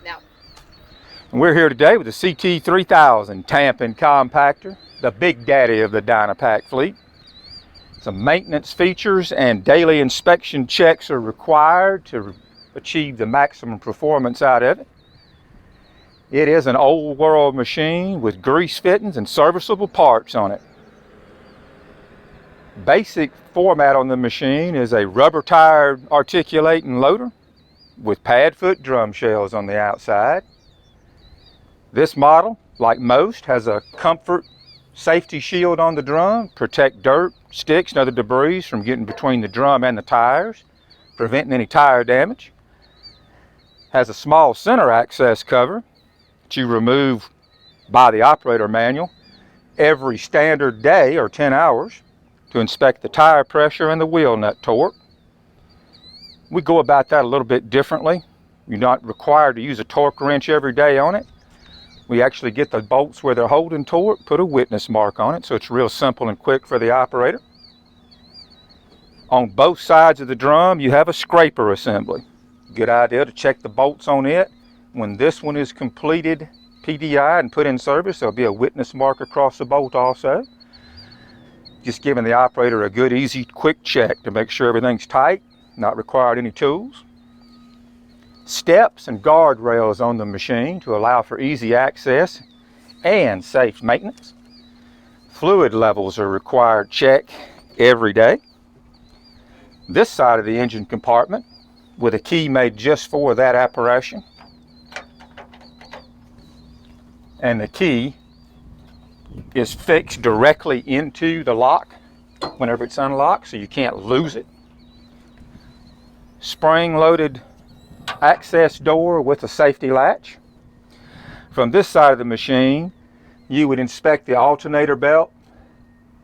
Now, And we're here today with the CT3000 tamping compactor, the big daddy of the Dynapac fleet. Some maintenance features and daily inspection checks are required to achieve the maximum performance out of it. It is an old world machine with grease fittings and serviceable parts on it. Basic format on the machine is a rubber tired articulating loader with pad foot drum shells on the outside. This model, like most, has a comfort safety shield on the drum, protect dirt, sticks, and other debris from getting between the drum and the tires, preventing any tire damage. Has a small center access cover that you remove by the operator manual every standard day or 10 hours to inspect the tire pressure and the wheel nut torque. We go about that a little bit differently. You're not required to use a torque wrench every day on it. We actually get the bolts where they're holding torque, put a witness mark on it, so it's real simple and quick for the operator. On both sides of the drum, you have a scraper assembly. Good idea to check the bolts on it. When this one is completed, PDI, and put in service, there'll be a witness mark across the bolt also. Just giving the operator a good, easy, quick check to make sure everything's tight, not required any tools. Steps and guardrails on the machine to allow for easy access and safe maintenance. Fluid levels are required check every day. This side of the engine compartment with a key made just for that apparatus. And the key is fixed directly into the lock whenever it's unlocked, so you can't lose it. Spring-loaded access door with a safety latch. From this side of the machine, you would inspect the alternator belt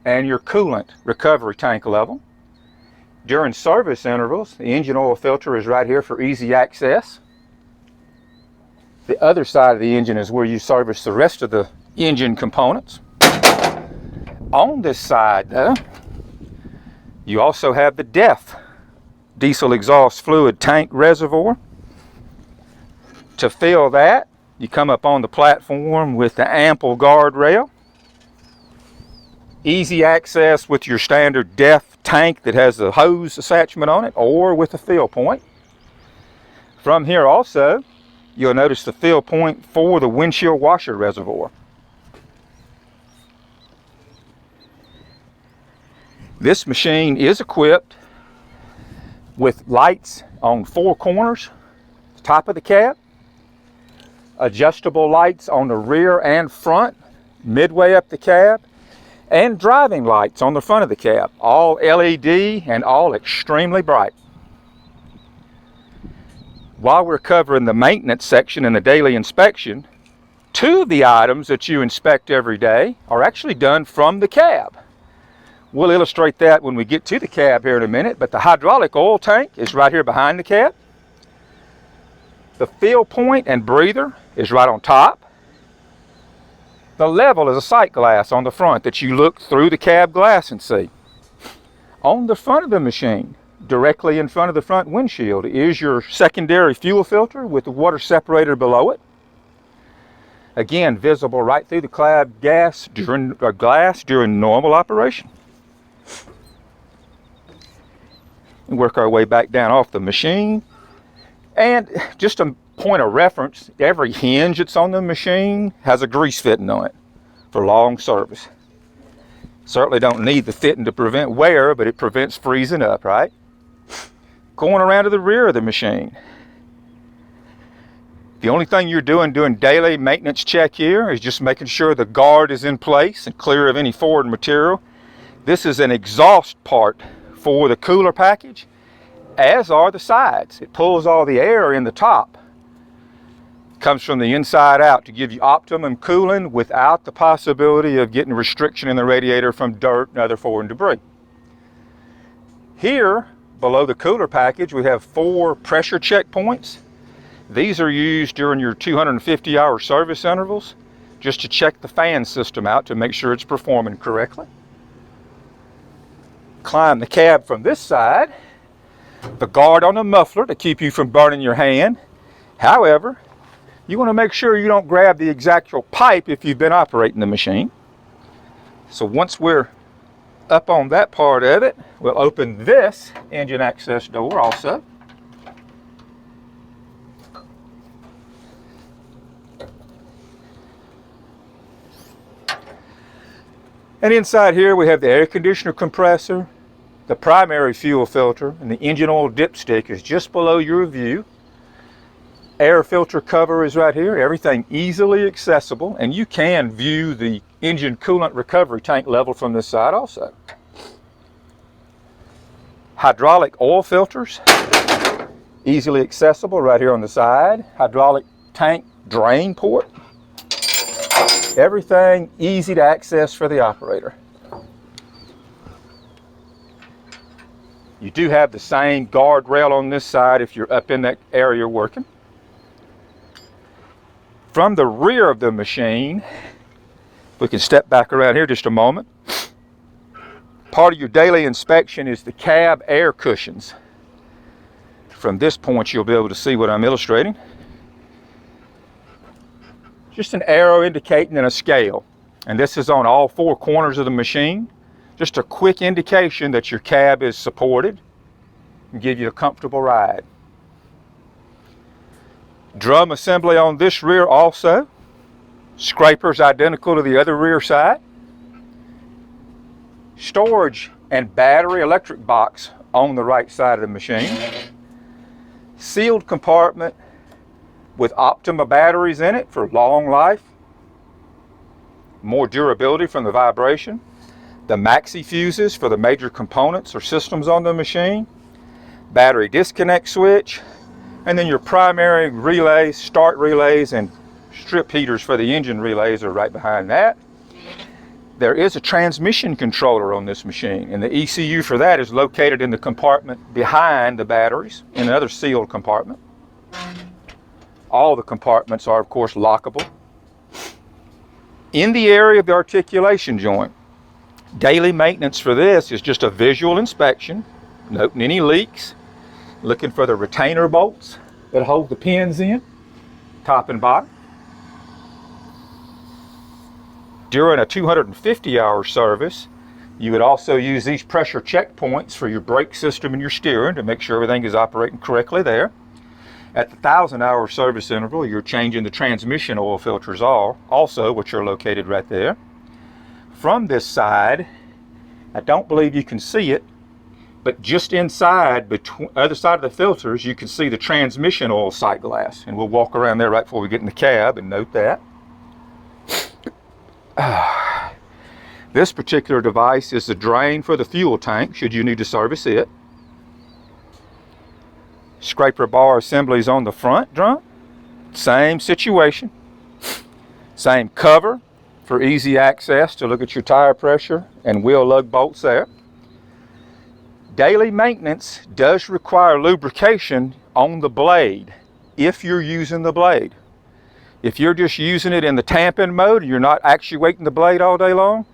and your coolant recovery tank level. During service intervals, the engine oil filter is right here for easy access. The other side of the engine is where you service the rest of the engine components. On this side, though, you also have the DEF, diesel exhaust fluid tank reservoir. To fill that, you come up on the platform with the ample guardrail. Easy access with your standard DEF tank that has a hose attachment on it, or with a fill point. From here also, you'll notice the fill point for the windshield washer reservoir. This machine is equipped with lights on 4 corners, top of the cab, adjustable lights on the rear and front, midway up the cab, and driving lights on the front of the cab, all LED and all extremely bright. While we're covering the maintenance section and the daily inspection, 2 of the items that you inspect every day are actually done from the cab. We'll illustrate that when we get to the cab here in a minute, but the hydraulic oil tank is right here behind the cab. The fill point and breather is right on top. The level is a sight glass on the front that you look through the cab glass and see. On the front of the machine, directly in front of the front windshield, is your secondary fuel filter with the water separator below it. Again, visible right through the cab glass during normal operation. We work our way back down off the machine. And just a point of reference, every hinge that's on the machine has a grease fitting on it for long service. Certainly don't need the fitting to prevent wear, but it prevents freezing up, right? Going around to the rear of the machine. The only thing you're doing daily maintenance check here is just making sure the guard is in place and clear of any forward material. This is an exhaust part for the cooler package, as are the sides. It pulls all the air in the top. It comes from the inside out to give you optimum cooling without the possibility of getting restriction in the radiator from dirt and other foreign debris. Here, below the cooler package, we have 4 pressure check points. These are used during your 250-hour service intervals just to check the fan system out to make sure it's performing correctly. Climb the cab from this side. The guard on the muffler to keep you from burning your hand. However, You want to make sure you don't grab the exact pipe if you've been operating the machine. So once we're up on that part of it, we'll open this engine access door also. And inside here we have the air conditioner compressor, the primary fuel filter, and the engine oil dipstick is just below your view. Air filter cover is right here, everything easily accessible, and you can view the engine coolant recovery tank level from this side also. Hydraulic oil filters, easily accessible right here on the side. Hydraulic tank drain port. Everything easy to access for the operator. You do have the same guardrail on this side if you're up in that area working. From the rear of the machine, we can step back around here just a moment. Part of your daily inspection is the cab air cushions. From this point, you'll be able to see what I'm illustrating. Just an arrow indicating and a scale. And this is on all four corners of the machine. Just a quick indication that your cab is supported and give you a comfortable ride. Drum assembly on this rear also. Scrapers identical to the other rear side. Storage and battery electric box on the right side of the machine. Sealed compartment with Optima batteries in it for long life. More durability from the vibration. The maxi fuses for the major components or systems on the machine. Battery disconnect switch. And then your primary relays, start relays, and strip heaters for the engine relays are right behind that. There is a transmission controller on this machine, and the ECU for that is located in the compartment behind the batteries in another sealed compartment. All the compartments are, of course, lockable. In the area of the articulation joint, daily maintenance for this is just a visual inspection, noting any leaks, looking for the retainer bolts that hold the pins in, top and bottom. During a 250-hour service, you would also use these pressure checkpoints for your brake system and your steering to make sure everything is operating correctly there. At the 1,000-hour service interval, you're changing the transmission oil filters also, which are located right there. From this side, I don't believe you can see it, but just inside, between other side of the filters, you can see the transmission oil sight glass. And we'll walk around there right before we get in the cab and note that. This particular device is the drain for the fuel tank, should you need to service it. Scraper bar assemblies on the front drum. Same situation. Same cover for easy access to look at your tire pressure and wheel lug bolts there. Daily maintenance does require lubrication on the blade if you're using the blade. If you're just using it in the tamping mode and you're not actuating the blade all day long,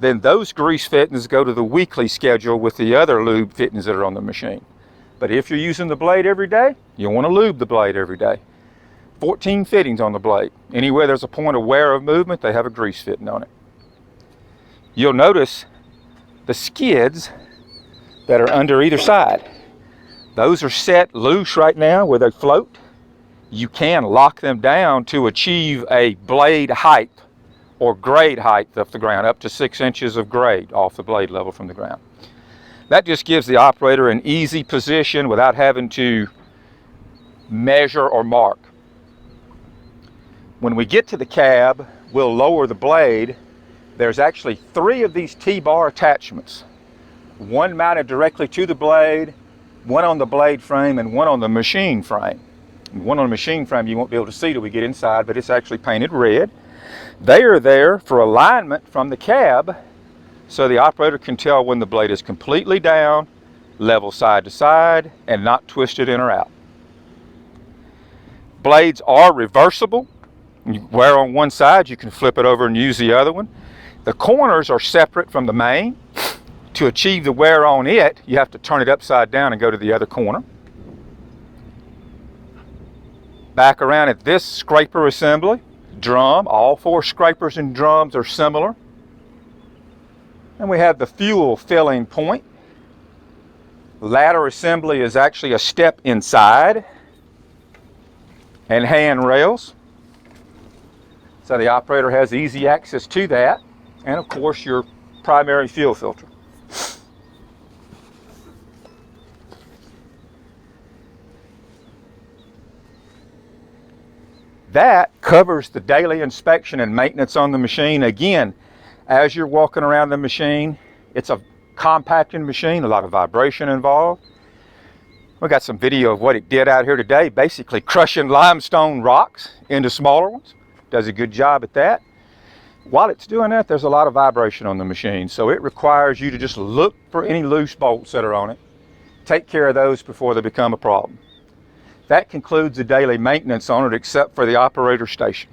then those grease fittings go to the weekly schedule with the other lube fittings that are on the machine. But if you're using the blade every day, you want to lube the blade every day. 14 fittings on the blade. Anywhere there's a point of wear of movement, they have a grease fitting on it. You'll notice the skids that are under either side. Those are set loose right now where they float. You can lock them down to achieve a blade height or grade height off the ground, up to 6 inches of grade off the blade level from the ground. That just gives the operator an easy position without having to measure or mark. When we get to the cab, we'll lower the blade. There's actually 3 of these T-bar attachments. One mounted directly to the blade, one on the blade frame, and one on the machine frame. One on the machine frame you won't be able to see till we get inside, but it's actually painted red. They are there for alignment from the cab, so the operator can tell when the blade is completely down, level side to side, and not twisted in or out. Blades are reversible. You wear on one side, you can flip it over and use the other one. The corners are separate from the main. To achieve the wear on it, you have to turn it upside down and go to the other corner. Back around at this scraper assembly, drum. All 4 scrapers and drums are similar. And we have the fuel filling point. Ladder assembly is actually a step inside. And handrails. So the operator has easy access to that. And of course your primary fuel filter. That covers the daily inspection and maintenance on the machine. Again, as you're walking around the machine, it's a compacting machine, a lot of vibration involved. We got some video of what it did out here today, basically crushing limestone rocks into smaller ones. Does a good job at that. While it's doing that, there's a lot of vibration on the machine, so it requires you to just look for any loose bolts that are on it. Take care of those before they become a problem. That concludes the daily maintenance on it, except for the operator station.